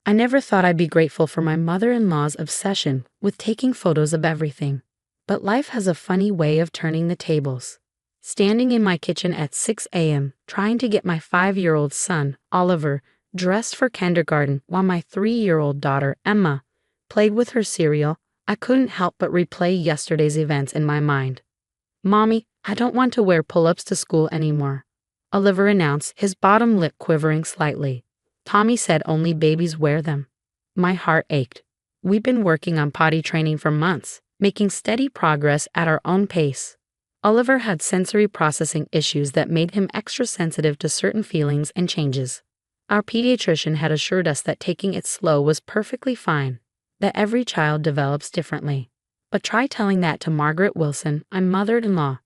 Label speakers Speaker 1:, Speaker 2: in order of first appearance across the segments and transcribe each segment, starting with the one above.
Speaker 1: I never thought I'd be grateful for my mother-in-law's obsession with taking photos of everything. But life has a funny way of turning the tables. Standing in my kitchen at 6 a.m., trying to get my 5-year-old son, Oliver, dressed for kindergarten while my 3-year-old daughter, Emma, played with her cereal, I couldn't help but replay yesterday's events in my mind. "Mommy, I don't want to wear pull-ups to school anymore," Oliver announced, his bottom lip quivering slightly. "Tommy said only babies wear them." My heart ached. We'd been working on potty training for months, making steady progress at our own pace. Oliver had sensory processing issues that made him extra sensitive to certain feelings and changes. Our pediatrician had assured us that taking it slow was perfectly fine, that every child develops differently. But try telling that to Margaret Wilson, my mother-in-law.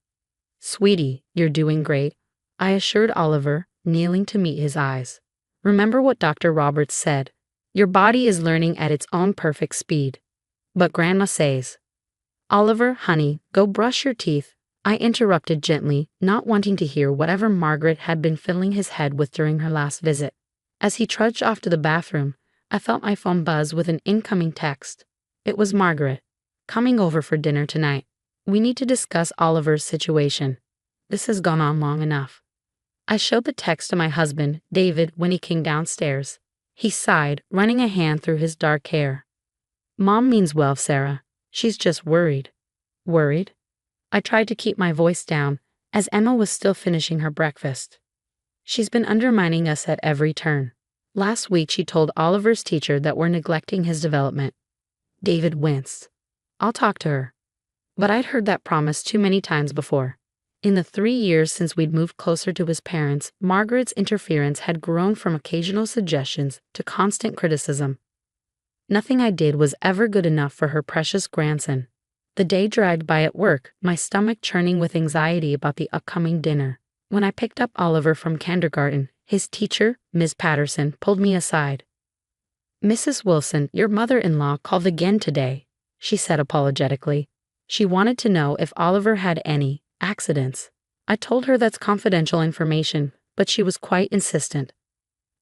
Speaker 1: "Sweetie, you're doing great," I assured Oliver, kneeling to meet his eyes. "Remember what Dr. Roberts said. Your body is learning at its own perfect speed." "But Grandma says." "Oliver, honey, go brush your teeth," I interrupted gently, not wanting to hear whatever Margaret had been filling his head with during her last visit. As he trudged off to the bathroom, I felt my phone buzz with an incoming text. It was Margaret. "Coming over for dinner tonight. We need to discuss Oliver's situation. This has gone on long enough." I showed the text to my husband, David, when he came downstairs. He sighed, running a hand through his dark hair. "Mom means well, Sarah. She's just worried." "Worried?" I tried to keep my voice down, as Emma was still finishing her breakfast. "She's been undermining us at every turn. Last week she told Oliver's teacher that we're neglecting his development." David winced. "I'll talk to her." But I'd heard that promise too many times before. In the 3 years since we'd moved closer to his parents, Margaret's interference had grown from occasional suggestions to constant criticism. Nothing I did was ever good enough for her precious grandson. The day dragged by at work, my stomach churning with anxiety about the upcoming dinner. When I picked up Oliver from kindergarten, his teacher, Ms. Patterson, pulled me aside. "Mrs. Wilson, your mother-in-law called again today," she said apologetically. "She wanted to know if Oliver had any accidents." I told her that's confidential information, but she was quite insistent.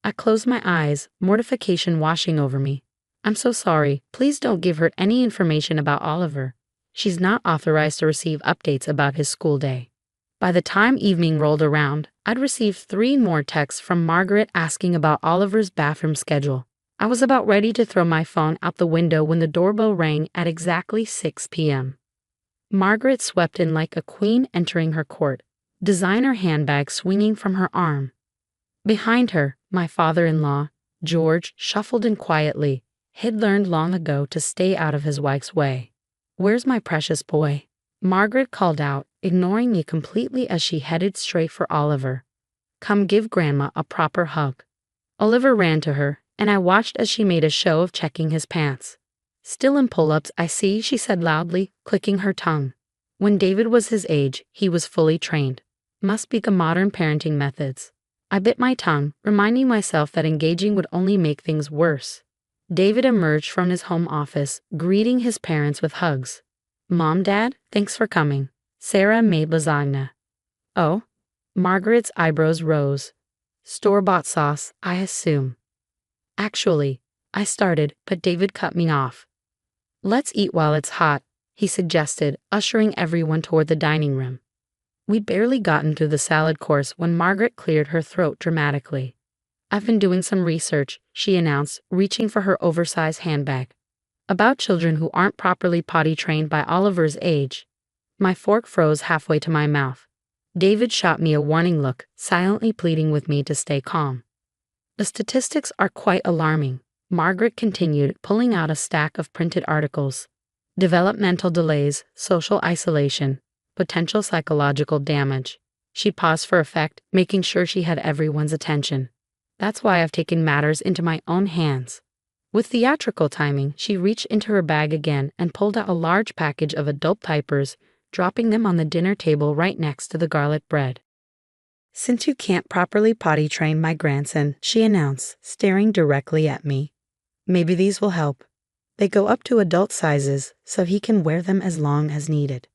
Speaker 1: I closed my eyes, mortification washing over me. "I'm so sorry. Please don't give her any information about Oliver. She's not authorized to receive updates about his school day." By the time evening rolled around, I'd received 3 more texts from Margaret asking about Oliver's bathroom schedule. I was about ready to throw my phone out the window when the doorbell rang at exactly 6 p.m. Margaret swept in like a queen entering her court, designer handbag swinging from her arm. Behind her, my father-in-law, George, shuffled in quietly. He'd learned long ago to stay out of his wife's way. "Where's my precious boy?" Margaret called out, ignoring me completely as she headed straight for Oliver. "Come give Grandma a proper hug." Oliver ran to her, and I watched as she made a show of checking his pants. "Still in pull-ups, I see," she said loudly, clicking her tongue. When David was his age, he was fully trained. Must be the modern parenting methods. I bit my tongue, reminding myself that engaging would only make things worse. David emerged from his home office, greeting his parents with hugs. "Mom, Dad, thanks for coming. Sarah made lasagna." "Oh?" Margaret's eyebrows rose. "Store-bought sauce, I assume." "Actually," I started, but David cut me off. "Let's eat while it's hot," he suggested, ushering everyone toward the dining room. We'd barely gotten through the salad course when Margaret cleared her throat dramatically. "I've been doing some research," she announced, reaching for her oversized handbag. "About children who aren't properly potty trained by Oliver's age." My fork froze halfway to my mouth. David shot me a warning look, silently pleading with me to stay calm. "The statistics are quite alarming," Margaret continued, pulling out a stack of printed articles. "Developmental delays, social isolation, potential psychological damage." She paused for effect, making sure she had everyone's attention. "That's why I've taken matters into my own hands." With theatrical timing, she reached into her bag again and pulled out a large package of adult diapers, dropping them on the dinner table right next to the garlic bread. "Since you can't properly potty train my grandson," she announced, staring directly at me, "maybe these will help. They go up to adult sizes, so he can wear them as long as needed."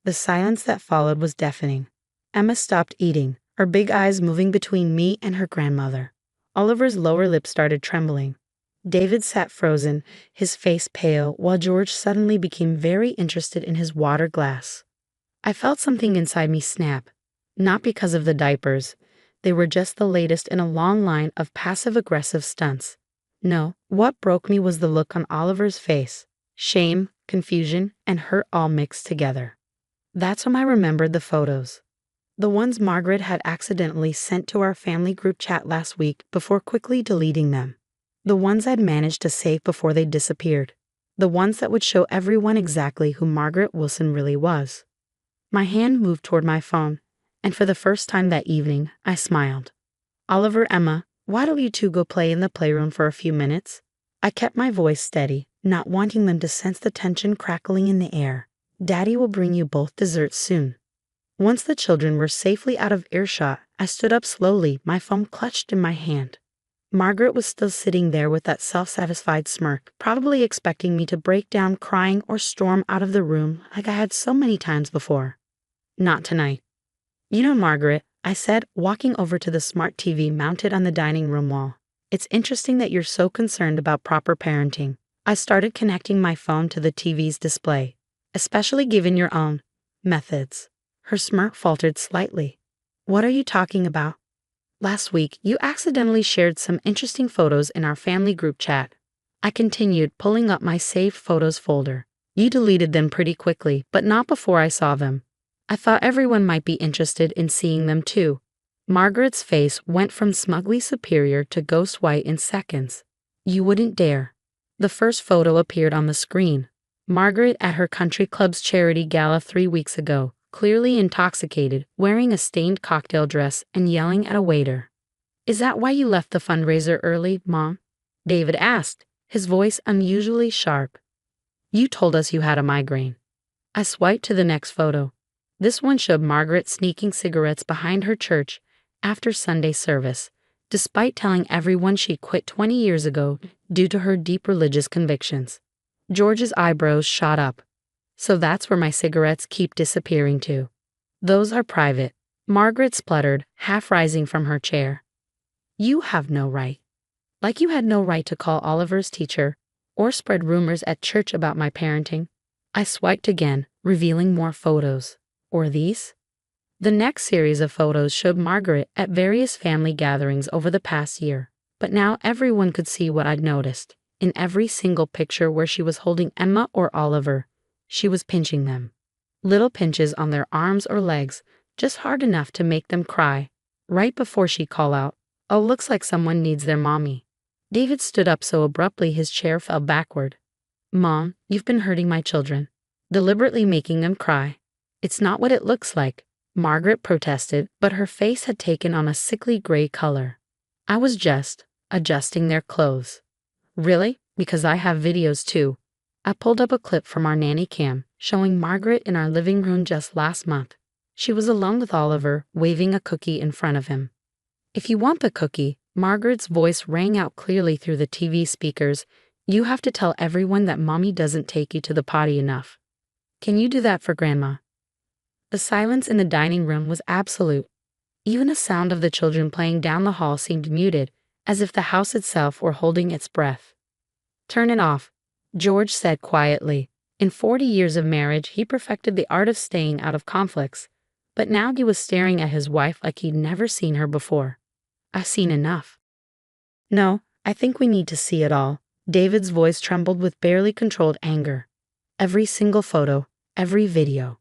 Speaker 1: The silence that followed was deafening. Emma stopped eating, her big eyes moving between me and her grandmother. Oliver's lower lip started trembling. David sat frozen, his face pale, while George suddenly became very interested in his water glass. I felt something inside me snap. Not because of the diapers. They were just the latest in a long line of passive-aggressive stunts. No, what broke me was the look on Oliver's face. Shame, confusion, and hurt all mixed together. That's when I remembered the photos. The ones Margaret had accidentally sent to our family group chat last week before quickly deleting them. The ones I'd managed to save before they disappeared. The ones that would show everyone exactly who Margaret Wilson really was. My hand moved toward my phone, and for the first time that evening, I smiled. Oliver, Emma, why don't you two go play in the playroom for a few minutes? I kept my voice steady, not wanting them to sense the tension crackling in the air. Daddy will bring you both desserts soon. Once the children were safely out of earshot, I stood up slowly, my phone clutched in my hand. Margaret was still sitting there with that self-satisfied smirk, probably expecting me to break down crying or storm out of the room like I had so many times before. Not tonight. You know, Margaret, I said, walking over to the smart TV mounted on the dining room wall. It's interesting that you're so concerned about proper parenting. I started connecting my phone to the TV's display, especially given your own methods. Her smirk faltered slightly. What are you talking about? Last week, you accidentally shared some interesting photos in our family group chat. I continued, pulling up my saved photos folder. You deleted them pretty quickly, but not before I saw them. I thought everyone might be interested in seeing them too. Margaret's face went from smugly superior to ghost white in seconds. You wouldn't dare. The first photo appeared on the screen. Margaret at her country club's charity gala 3 weeks ago, clearly intoxicated, wearing a stained cocktail dress and yelling at a waiter. Is that why you left the fundraiser early, Mom? David asked, his voice unusually sharp. You told us you had a migraine. I swiped to the next photo. This one showed Margaret sneaking cigarettes behind her church after Sunday service, despite telling everyone she quit 20 years ago due to her deep religious convictions. George's eyebrows shot up. So that's where my cigarettes keep disappearing to. Those are private. Margaret spluttered, half rising from her chair. You have no right. Like you had no right to call Oliver's teacher or spread rumors at church about my parenting. I swiped again, revealing more photos. Or these? The next series of photos showed Margaret at various family gatherings over the past year, but now everyone could see what I'd noticed. In every single picture where she was holding Emma or Oliver, she was pinching them. Little pinches on their arms or legs, just hard enough to make them cry. Right before she'd call out, "Oh, looks like someone needs their mommy." David stood up so abruptly his chair fell backward. Mom, you've been hurting my children. Deliberately making them cry. It's not what it looks like, Margaret protested, but her face had taken on a sickly gray color. I was just adjusting their clothes. Really? Because I have videos too. I pulled up a clip from our nanny cam, showing Margaret in our living room just last month. She was alone with Oliver, waving a cookie in front of him. If you want the cookie, Margaret's voice rang out clearly through the TV speakers, you have to tell everyone that Mommy doesn't take you to the potty enough. Can you do that for Grandma? The silence in the dining room was absolute. Even the sound of the children playing down the hall seemed muted, as if the house itself were holding its breath. Turn it off, George said quietly. In 40 years of marriage, he perfected the art of staying out of conflicts, but now he was staring at his wife like he'd never seen her before. I've seen enough. No, I think we need to see it all. David's voice trembled with barely controlled anger. Every single photo, every video.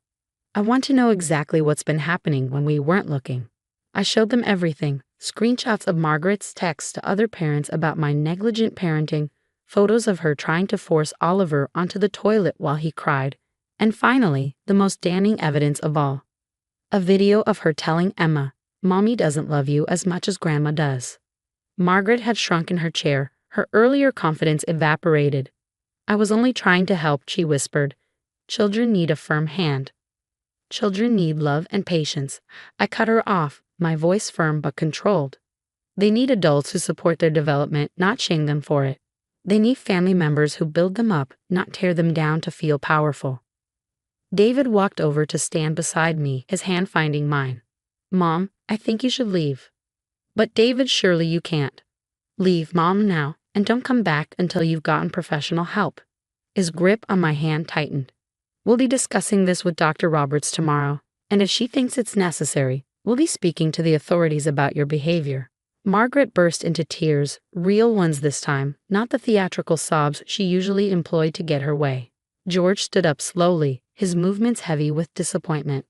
Speaker 1: I want to know exactly what's been happening when we weren't looking. I showed them everything, screenshots of Margaret's texts to other parents about my negligent parenting, photos of her trying to force Oliver onto the toilet while he cried, and finally, the most damning evidence of all. A video of her telling Emma, "Mommy doesn't love you as much as Grandma does." Margaret had shrunk in her chair, her earlier confidence evaporated. I was only trying to help, she whispered. Children need a firm hand. Children need love and patience. I cut her off, my voice firm but controlled. They need adults who support their development, not shame them for it. They need family members who build them up, not tear them down to feel powerful. David walked over to stand beside me, his hand finding mine. Mom, I think you should leave. But David, surely you can't. Leave Mom now, and don't come back until you've gotten professional help. His grip on my hand tightened. We'll be discussing this with Dr. Roberts tomorrow, and if she thinks it's necessary, we'll be speaking to the authorities about your behavior. Margaret burst into tears, real ones this time, not the theatrical sobs she usually employed to get her way. George stood up slowly, his movements heavy with disappointment.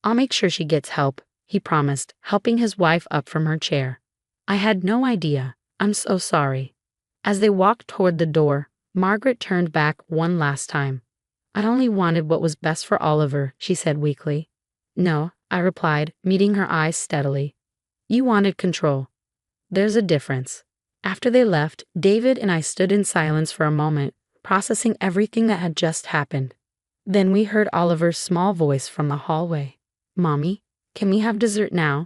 Speaker 1: I'll make sure she gets help, he promised, helping his wife up from her chair. I had no idea. I'm so sorry. As they walked toward the door, Margaret turned back one last time. I'd only wanted what was best for Oliver, she said weakly. No, I replied, meeting her eyes steadily. You wanted control. There's a difference. After they left, David and I stood in silence for a moment, processing everything that had just happened. Then we heard Oliver's small voice from the hallway. Mommy, can we have dessert now?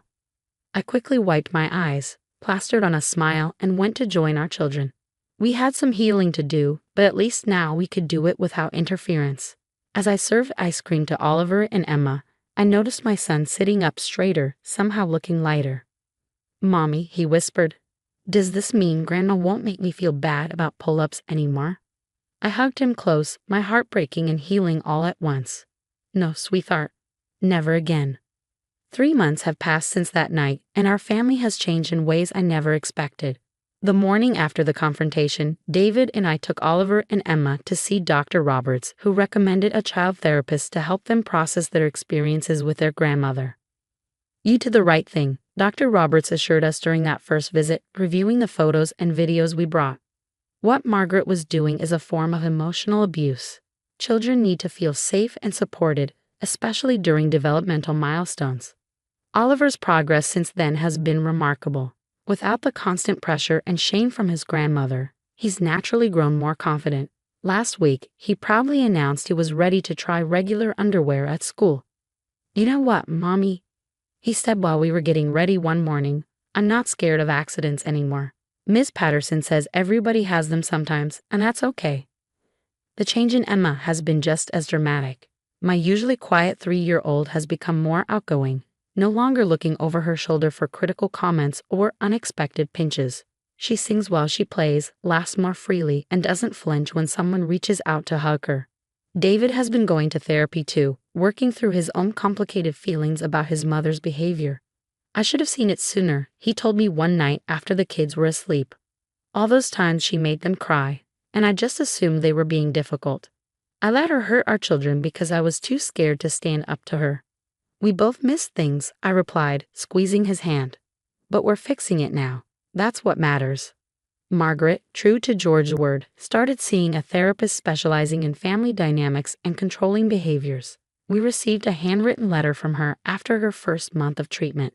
Speaker 1: I quickly wiped my eyes, plastered on a smile, and went to join our children. We had some healing to do, but at least now we could do it without interference. As I served ice cream to Oliver and Emma, I noticed my son sitting up straighter, somehow looking lighter. Mommy, he whispered, does this mean Grandma won't make me feel bad about pull-ups anymore? I hugged him close, my heart breaking and healing all at once. No, sweetheart, never again. 3 months have passed since that night, and our family has changed in ways I never expected. The morning after the confrontation, David and I took Oliver and Emma to see Dr. Roberts, who recommended a child therapist to help them process their experiences with their grandmother. You did the right thing, Dr. Roberts assured us during that first visit, reviewing the photos and videos we brought. What Margaret was doing is a form of emotional abuse. Children need to feel safe and supported, especially during developmental milestones. Oliver's progress since then has been remarkable. Without the constant pressure and shame from his grandmother, he's naturally grown more confident. Last week, he proudly announced he was ready to try regular underwear at school. You know what, Mommy? He said while we were getting ready one morning, I'm not scared of accidents anymore. Ms. Patterson says everybody has them sometimes, and that's okay. The change in Emma has been just as dramatic. My usually quiet 3-year-old has become more outgoing, no longer looking over her shoulder for critical comments or unexpected pinches. She sings while she plays, laughs more freely, and doesn't flinch when someone reaches out to hug her. David has been going to therapy too, working through his own complicated feelings about his mother's behavior. I should have seen it sooner, he told me one night after the kids were asleep. All those times she made them cry, and I just assumed they were being difficult. I let her hurt our children because I was too scared to stand up to her. We both missed things, I replied, squeezing his hand. But we're fixing it now. That's what matters. Margaret, true to George's word, started seeing a therapist specializing in family dynamics and controlling behaviors. We received a handwritten letter from her after her first month of treatment.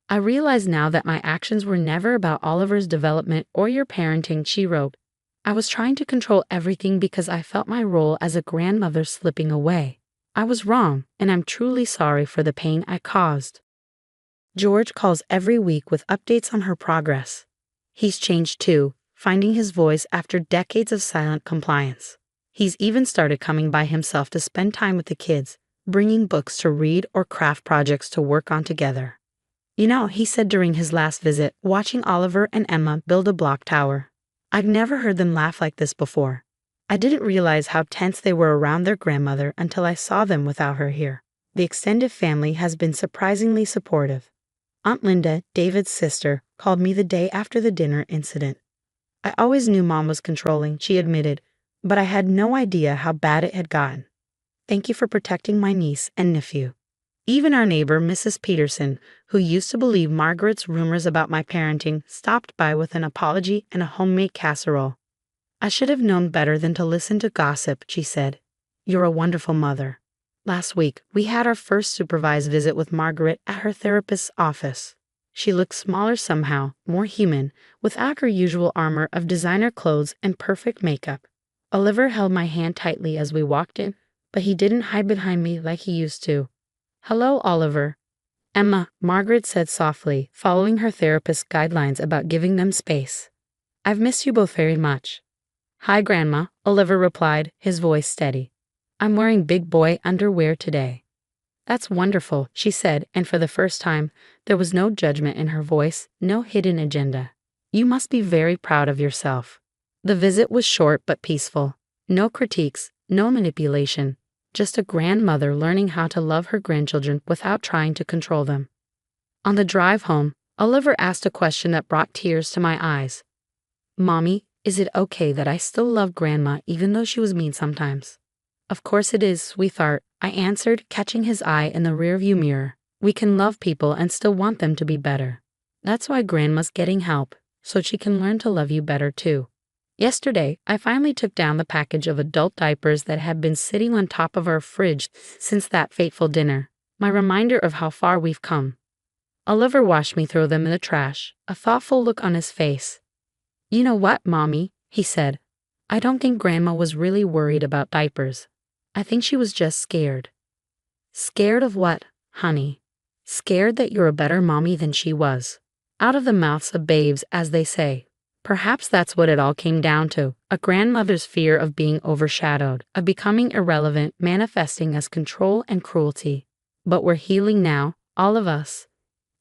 Speaker 1: I realize now that my actions were never about Oliver's development or your parenting, she wrote. I was trying to control everything because I felt my role as a grandmother slipping away. I was wrong, and I'm truly sorry for the pain I caused. George calls every week with updates on her progress. He's changed too, finding his voice after decades of silent compliance. He's even started coming by himself to spend time with the kids, bringing books to read or craft projects to work on together. You know, he said during his last visit, watching Oliver and Emma build a block tower. I'd never heard them laugh like this before. I didn't realize how tense they were around their grandmother until I saw them without her here. The extended family has been surprisingly supportive. Aunt Linda, David's sister, called me the day after the dinner incident. I always knew Mom was controlling, she admitted, but I had no idea how bad it had gotten. Thank you for protecting my niece and nephew. Even our neighbor, Mrs. Peterson, who used to believe Margaret's rumors about my parenting, stopped by with an apology and a homemade casserole. I should have known better than to listen to gossip, she said. You're a wonderful mother. Last week, we had our first supervised visit with Margaret at her therapist's office. She looked smaller somehow, more human, without her usual armor of designer clothes and perfect makeup. Oliver held my hand tightly as we walked in, but he didn't hide behind me like he used to. Hello, Oliver. Emma, Margaret said softly, following her therapist's guidelines about giving them space. I've missed you both very much. Hi, Grandma, Oliver replied, his voice steady. I'm wearing big boy underwear today. That's wonderful, she said, and for the first time, there was no judgment in her voice, no hidden agenda. You must be very proud of yourself. The visit was short but peaceful. No critiques, no manipulation, just a grandmother learning how to love her grandchildren without trying to control them. On the drive home, Oliver asked a question that brought tears to my eyes. Mommy, is it okay that I still love Grandma even though she was mean sometimes? Of course it is, sweetheart, I answered, catching his eye in the rearview mirror. We can love people and still want them to be better. That's why Grandma's getting help, so she can learn to love you better too. Yesterday, I finally took down the package of adult diapers that had been sitting on top of our fridge since that fateful dinner, my reminder of how far we've come. Oliver watched me throw them in the trash, a thoughtful look on his face. You know what, Mommy, he said. I don't think Grandma was really worried about diapers. I think she was just scared. Scared of what, honey? Scared that you're a better mommy than she was. Out of the mouths of babes, as they say. Perhaps that's what it all came down to, a grandmother's fear of being overshadowed, of becoming irrelevant, manifesting as control and cruelty. But we're healing now, all of us.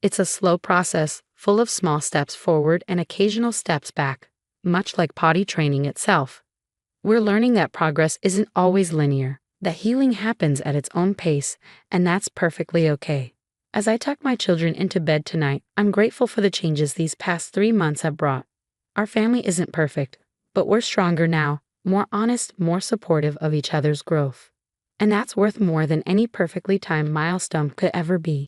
Speaker 1: It's a slow process, full of small steps forward and occasional steps back, much like potty training itself. We're learning that progress isn't always linear, that healing happens at its own pace, and that's perfectly okay. As I tuck my children into bed tonight, I'm grateful for the changes these past 3 months have brought. Our family isn't perfect, but we're stronger now, more honest, more supportive of each other's growth. And that's worth more than any perfectly timed milestone could ever be.